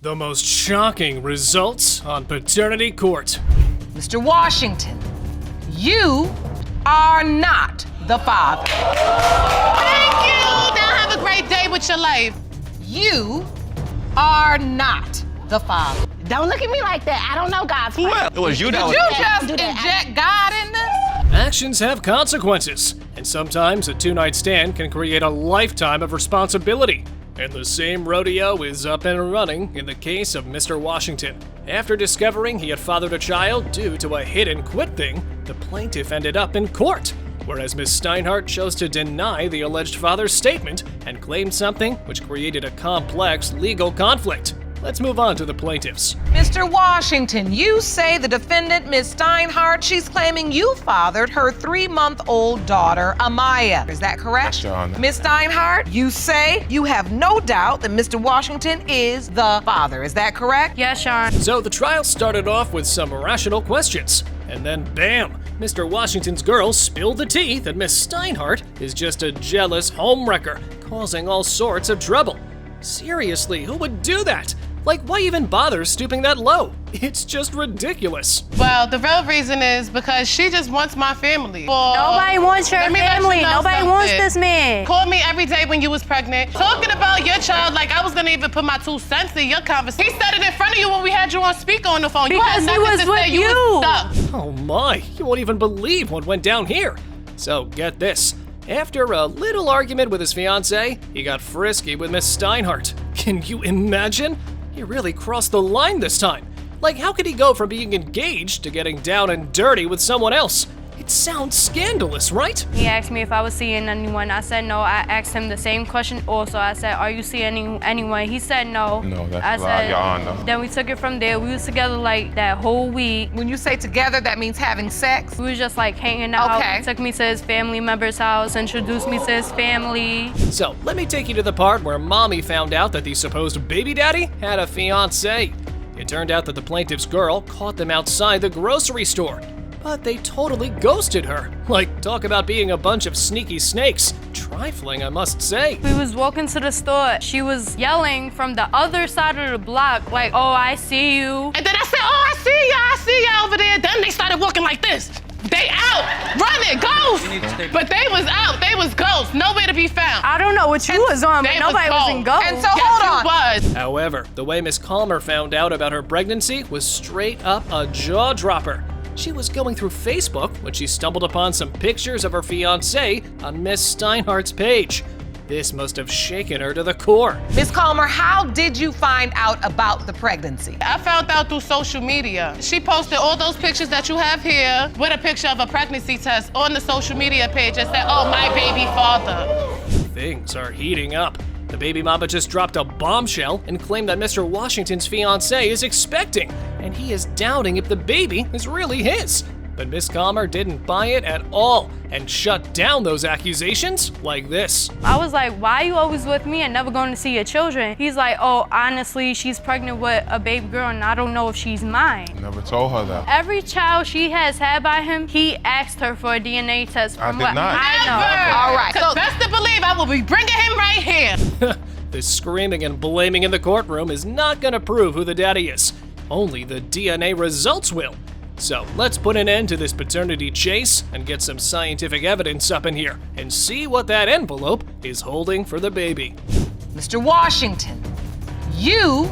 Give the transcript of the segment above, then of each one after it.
The most shocking results on paternity court. Mr. Washington, you are not the father. Thank you. Now have a great day with your life. You are not the father. Don't look at me like that. I don't know God's plan. It was you that was. Did you just inject God in this? Actions have consequences, and sometimes a two-night stand can create a lifetime of responsibility. And the same rodeo is up and running in the case of Mr. Washington. After discovering he had fathered a child due to a hit-and-quit thing, the plaintiff ended up in court, whereas Ms. Steinhardt chose to deny the alleged father's statement and claimed something which created a complex legal conflict. Let's move on to the plaintiffs. Mr. Washington, you say the defendant, Ms. Steinhardt, she's claiming you fathered her 3-month-old daughter, Amaya. Is that correct? Yes, Your Honor. Ms. Steinhardt, you say you have no doubt that Mr. Washington is the father. Is that correct? Yes, Your Honor. So the trial started off with some irrational questions, and then bam! Mr. Washington's girl spilled the tea that Ms. Steinhardt is just a jealous homewrecker, causing all sorts of trouble. Seriously, who would do that? Like, why even bother stooping that low? It's just ridiculous. Well, the real reason is because she just wants my family. Nobody wants your Let me let you family. know Nobody wants something. this man. Called me every day when you was pregnant, talking about your child like I was gonna even put my 2 cents in your conversation. He said it in front of you when we had you on speaker on the phone. You had Because he nothing was to with say. You you. was stuck. Oh my, you won't even believe what went down here. So get this. After a little argument with his fiancée, he got frisky with Miss Steinhardt. Can you imagine? He really crossed the line this time. Like, how could he go from being engaged to getting down and dirty with someone else? It sounds scandalous, right? He asked me if I was seeing anyone. I said no. I asked him the same question also. I said, are you seeing anyone? He said no. No, that's I a lie, said, Your Honor. Then we took it from there. We was together like that whole week. When you say together, that means having sex? We was just like hanging out. Okay. He took me to his family member's house, introduced me to his family. So, let me take you to the part where mommy found out that the supposed baby daddy had a fiancé. It turned out that the plaintiff's girl caught them outside the grocery store. But they totally ghosted her. Like, talk about being a bunch of sneaky snakes. Trifling, I must say. We was walking to the store. She was yelling from the other side of the block, like, oh, I see you. And then I said, oh, I see y'all over there. Then they started walking like this. They out, running, ghosts. But they was out, they was ghosts, nowhere to be found. I don't know what you was on, but They nobody was in ghosts. go. And so, Yes, hold you on. was. However, the way Miss Calmer found out about her pregnancy was straight up a jaw-dropper. She was going through Facebook when she stumbled upon some pictures of her fiancé on Miss Steinhardt's page. This must have shaken her to the core. Ms. Calmer, how did you find out about the pregnancy? I found out through social media. She posted all those pictures that you have here with a picture of a pregnancy test on the social media page and said, oh, my baby father. Things are heating up. The baby mama just dropped a bombshell and claimed that Mr. Washington's fiancé is expecting, and he is doubting if the baby is really his. But Miss Calmer didn't buy it at all and shut down those accusations like this. I was like, why are you always with me and never going to see your children? He's like, oh, honestly, she's pregnant with a baby girl and I don't know if she's mine. Never told her that. Every child she has had by him, he asked her for a DNA test from I did what not. I know. Never. All right, Because so- best to believe I will be bringing him right here. The screaming and blaming in the courtroom is not gonna prove who the daddy is. Only the DNA results will. So let's put an end to this paternity chase and get some scientific evidence up in here and see what that envelope is holding for the baby. Mr. Washington, you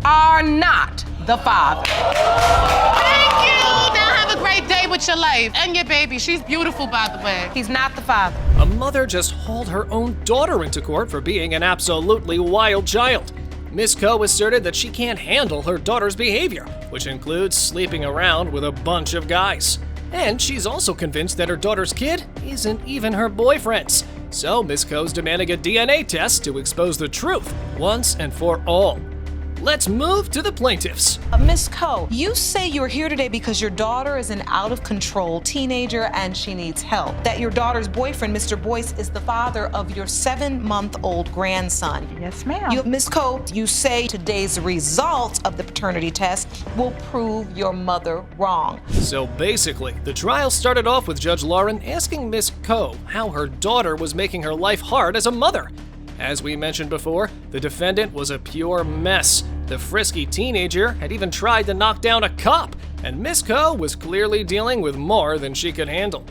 are not the father. Thank you. Now have a great day with your life and your baby. She's beautiful, by the way. He's not the father. A mother just hauled her own daughter into court for being an absolutely wild child. Miss Coe asserted that she can't handle her daughter's behavior, which includes sleeping around with a bunch of guys. And she's also convinced that her daughter's kid isn't even her boyfriend's. So Miss Coe's demanding a DNA test to expose the truth once and for all. Let's move to the plaintiffs. Miss Coe, you say you're here today because your daughter is an out-of-control teenager and she needs help. That your daughter's boyfriend, Mr. Boyce, is the father of your 7-month-old grandson. Yes, ma'am. Miss Coe, you say today's result of the paternity test will prove your mother wrong. So basically, the trial started off with Judge Lauren asking Miss Coe how her daughter was making her life hard as a mother. As we mentioned before, the defendant was a pure mess. The frisky teenager had even tried to knock down a cop, and Miss Co was clearly dealing with more than she could handle.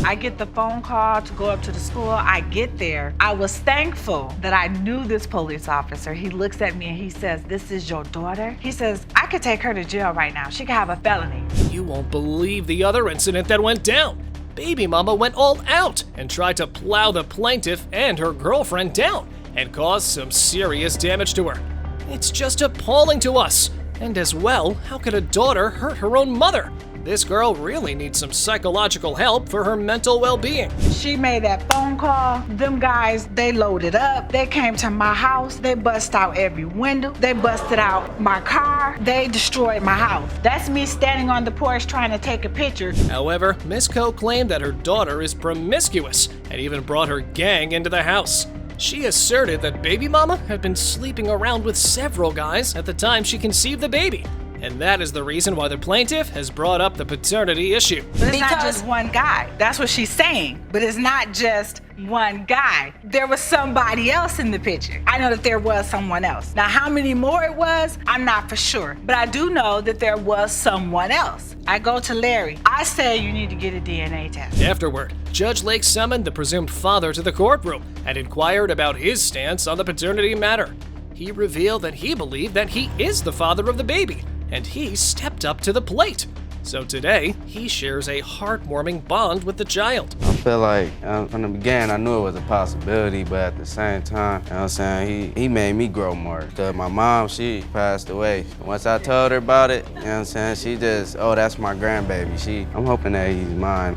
I get the phone call to go up to the school. I get there. I was thankful that I knew this police officer. He looks at me and he says, "This is your daughter?" He says, "I could take her to jail right now. She could have a felony." You won't believe the other incident that went down. Baby mama went all out and tried to plow the plaintiff and her girlfriend down and caused some serious damage to her. It's just appalling to us. And as well, how could a daughter hurt her own mother? This girl really needs some psychological help for her mental well-being. She made that phone call. Them guys, they loaded up. They came to my house. They busted out every window. They busted out my car. They destroyed my house. That's me standing on the porch trying to take a picture. However, Miss Co claimed that her daughter is promiscuous and even brought her gang into the house. She asserted that baby mama had been sleeping around with several guys at the time she conceived the baby. And that is the reason why the plaintiff has brought up the paternity issue. But it's not just one guy. That's what she's saying. But it's not just one guy. There was somebody else in the picture. I know that there was someone else. Now, how many more it was, I'm not for sure. But I do know that there was someone else. I go to Larry. I say you need to get a DNA test. Afterward, Judge Lake summoned the presumed father to the courtroom and inquired about his stance on the paternity matter. He revealed that he believed that he is the father of the baby, and he stepped up to the plate. So today, he shares a heartwarming bond with the child. I feel like from the beginning, I knew it was a possibility, but at the same time, you know what I'm saying, he made me grow more. My mom, she passed away. Once I told her about it, you know what I'm saying, she just, oh, that's my grandbaby. I'm hoping that he's mine.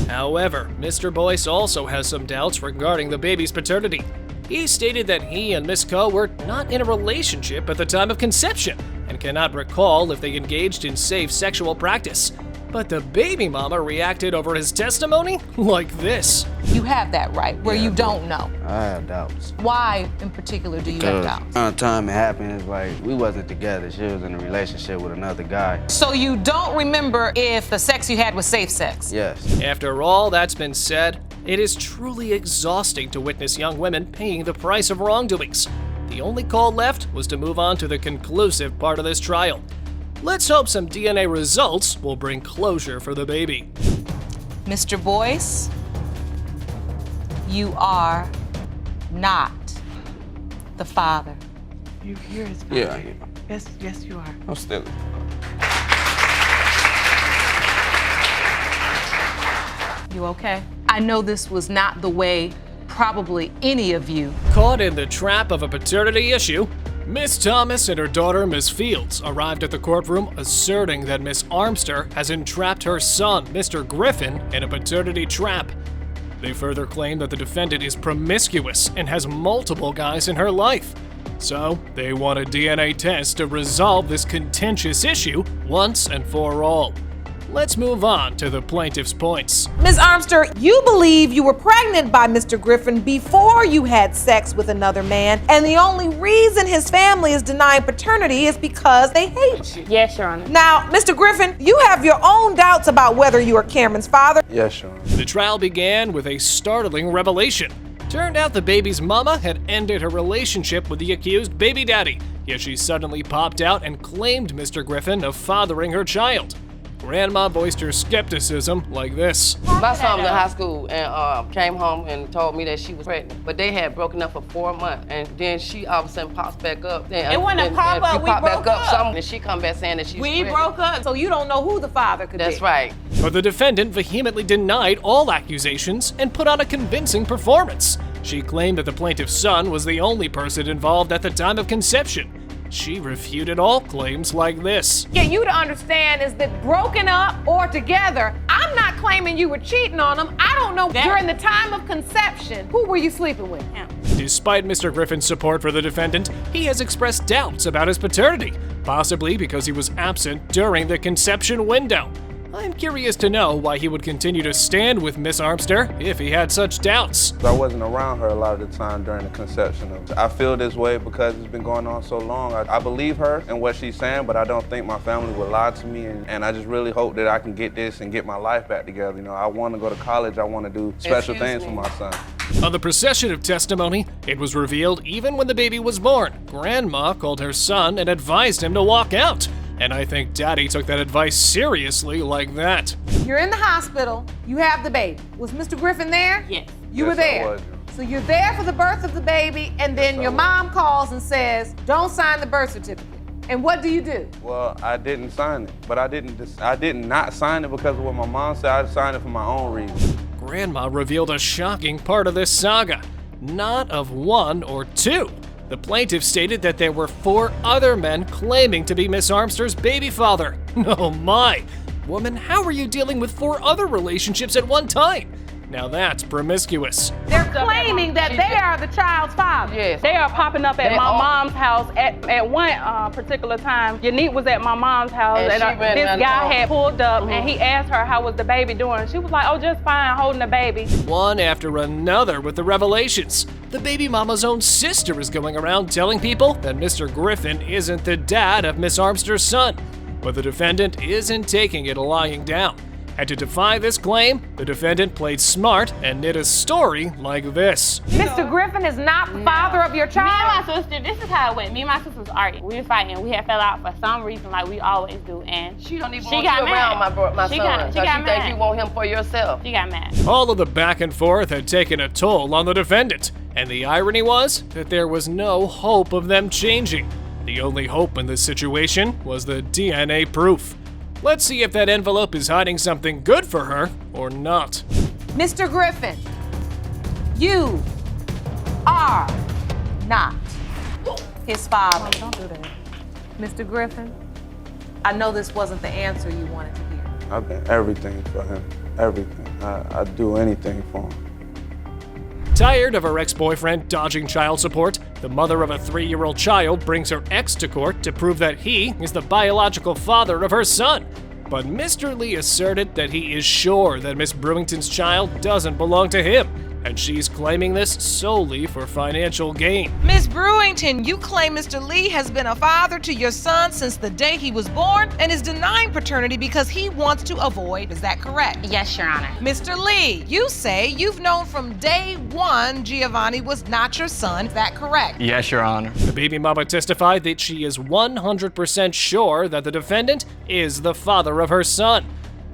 However, Mr. Boyce also has some doubts regarding the baby's paternity. He stated that he and Miss Co were not in a relationship at the time of conception and cannot recall if they engaged in safe sexual practice. But the baby mama reacted over his testimony like this. You have that right, where you don't know. I have doubts. Why in particular do you have doubts? The time it happened, it's like we wasn't together. She was in a relationship with another guy. So you don't remember if the sex you had was safe sex? Yes. After all that's been said, it is truly exhausting to witness young women paying the price of wrongdoings. The only call left was to move on to the conclusive part of this trial. Let's hope some DNA results will bring closure for the baby. Mr. Boyce, you are not the father. You hear his father? Yeah, yeah. Yes, you are. I'm still. You okay? I know this was not the way probably any of you. Caught in the trap of a paternity issue, Miss Thomas and her daughter, Miss Fields, arrived at the courtroom asserting that Miss Armster has entrapped her son, Mr. Griffin, in a paternity trap. They further claim that the defendant is promiscuous and has multiple guys in her life. So, they want a DNA test to resolve this contentious issue once and for all. Let's move on to the plaintiff's points. Ms. Armster, you believe you were pregnant by Mr. Griffin before you had sex with another man, and the only reason his family is denying paternity is because they hate you. Yes, Your Honor. Now, Mr. Griffin, you have your own doubts about whether you are Cameron's father. Yes, Your Honor. The trial began with a startling revelation. Turned out the baby's mama had ended her relationship with the accused baby daddy, yet she suddenly popped out and claimed Mr. Griffin of fathering her child. Grandma voiced her skepticism like this. My son was in high school and came home and told me that she was pregnant. But they had broken up for 4 months. And then she all of a sudden pops back up. It wasn't a pop up, we broke up. And she come back saying that she's We pregnant. broke up, so you don't know who the father could be. That's right. But the defendant vehemently denied all accusations and put on a convincing performance. She claimed that the plaintiff's son was the only person involved at the time of conception. She refuted all claims like this. Get you to understand is that broken up or together, I'm not claiming you were cheating on him. I don't know during the time of conception, who were you sleeping with? Him. Despite Mr. Griffin's support for the defendant, he has expressed doubts about his paternity, possibly because he was absent during the conception window. I'm curious to know why he would continue to stand with Miss Armster if he had such doubts. I wasn't around her a lot of the time during the conception of it. I feel this way because it's been going on so long. I believe her and what she's saying, but I don't think my family would lie to me. And I just really hope that I can get this and get my life back together. You know, I want to go to college. I want to do special things for my son. On the procession of testimony, it was revealed even when the baby was born, Grandma called her son and advised him to walk out. And I think Daddy took that advice seriously like that. You're in the hospital, you have the baby. Was Mr. Griffin there? Yes. You were Yes, I there. was. So you're there for the birth of the baby, and then your mom calls and says, don't sign the birth certificate. And what do? Well, I didn't sign it, but I did not sign it because of what my mom said. I signed it for my own reasons. Grandma revealed a shocking part of this saga. Not of one or two. The plaintiff stated that there were 4 other men claiming to be Miss Armster's baby father. Oh my! Woman, how are you dealing with 4 other relationships at one time? Now that's promiscuous. They're claiming that they are the child's father. Yes. They are popping up at my mom's house at one particular time. Unique was at my mom's house, And and she went this and guy told- had pulled up, and he asked her how was the baby doing. She was like, oh, just fine, holding the baby. One after another with the revelations. The baby mama's own sister is going around telling people that Mr. Griffin isn't the dad of Miss Armster's son. But the defendant isn't taking it lying down. And to defy this claim, the defendant played smart and knit a story like this. Mr. Griffin is not the father of your Me child. and my sister, this is how it went. Me and my sister was arguing. We were fighting. We had fell out for some reason, like we always do. And She don't even She want got you around mad. my She son. got- she Cause got she think mad. you want him for yourself. she got mad. All of the back and forth had taken a toll on the defendant, and the irony was that there was no hope of them changing. The only hope in this situation was the DNA proof. Let's see if that envelope is hiding something good for her or not. Mr. Griffin, you are not his father. Don't do that. Mr. Griffin, I know this wasn't the answer you wanted to hear. I've been everything for him. Everything. I'd do anything for him. Tired of her ex-boyfriend dodging child support, the mother of a 3-year-old child brings her ex to court to prove that he is the biological father of her son. But Mr. Lee asserted that he is sure that Miss Brewington's child doesn't belong to him, and she's claiming this solely for financial gain. Miss Brewington, you claim Mr. Lee has been a father to your son since the day he was born and is denying paternity because he wants to avoid. Is that correct? Yes, Your Honor. Mr. Lee, you say you've known from day one Giovanni was not your son. Is that correct? Yes, Your Honor. The baby mama testified that she is 100% sure that the defendant is the father of her son,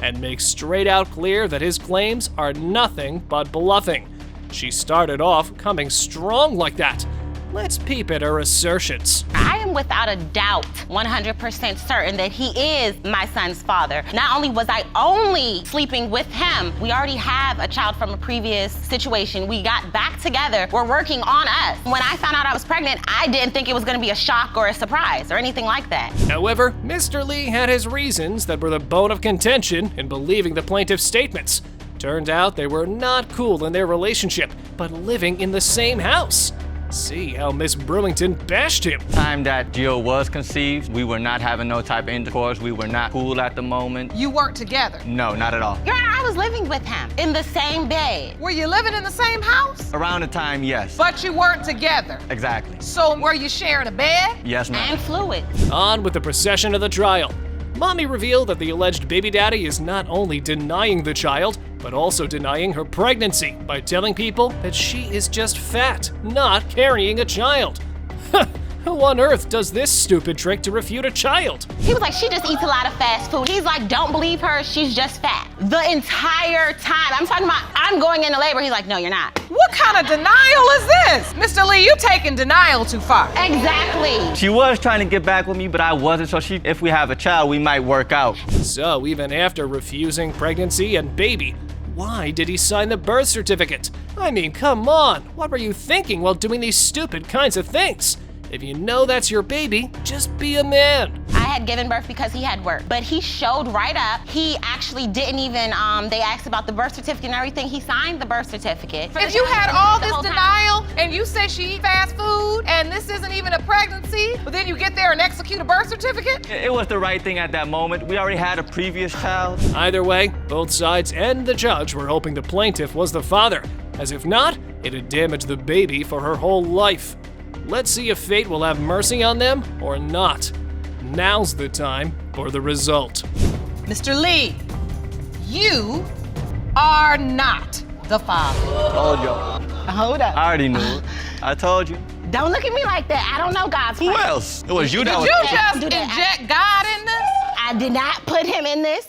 and makes straight out clear that his claims are nothing but bluffing. She started off coming strong like that. Let's peep at her assertions. I am without a doubt 100% certain that he is my son's father. Not only was I only sleeping with him, we already have a child from a previous situation. We got back together. We're working on us. When I found out I was pregnant, I didn't think it was gonna be a shock or a surprise or anything like that. However, Mr. Lee had his reasons that were the bone of contention in believing the plaintiff's statements. Turned out they were not cool in their relationship, but living in the same house. See how Miss Brewington bashed him. Time that Gio was conceived, we were not having no type of intercourse. We were not cool at the moment. You weren't together. No, not at all. Your Honor, I was living with him in the same bed. Were you living in the same house? Around the time, yes. But you weren't together. Exactly. So were you sharing a bed? Yes, ma'am. And fluid. On with the procession of the trial. Mommy revealed that the alleged baby daddy is not only denying the child, but also denying her pregnancy by telling people that she is just fat, not carrying a child. Who on earth does this stupid trick to refute a child? He was like, she just eats a lot of fast food. He's like, don't believe her, she's just fat. The entire time. I'm talking about, I'm going into labor. He's like, no, you're not. What kind of denial is this? Mr. Lee, you taking denial too far. Exactly. She was trying to get back with me, but I wasn't, so if we have a child, we might work out. So even after refusing pregnancy and baby, why did he sign the birth certificate? I mean, come on, what were you thinking while doing these stupid kinds of things? If you know that's your baby, just be a man. I had given birth because he had work, but he showed right up. He actually didn't even, they asked about the birth certificate and everything. He signed the birth certificate. If you had all this denial and you say she eat fast food and this isn't even a pregnancy, but then you get there and execute a birth certificate? It was the right thing at that moment. We already had a previous child. Either way, both sides and the judge were hoping the plaintiff was the father, as if not, it'd damage the baby for her whole life. Let's see if fate will have mercy on them or not. Now's the time for the result. Mr. Lee, you are not the father. Oh, yo. Hold up. I already knew it. I told you. Don't look at me like that. I don't know God's Who plan. else? It was you that Did was. you just Do that. inject God in this? I did not put him in this.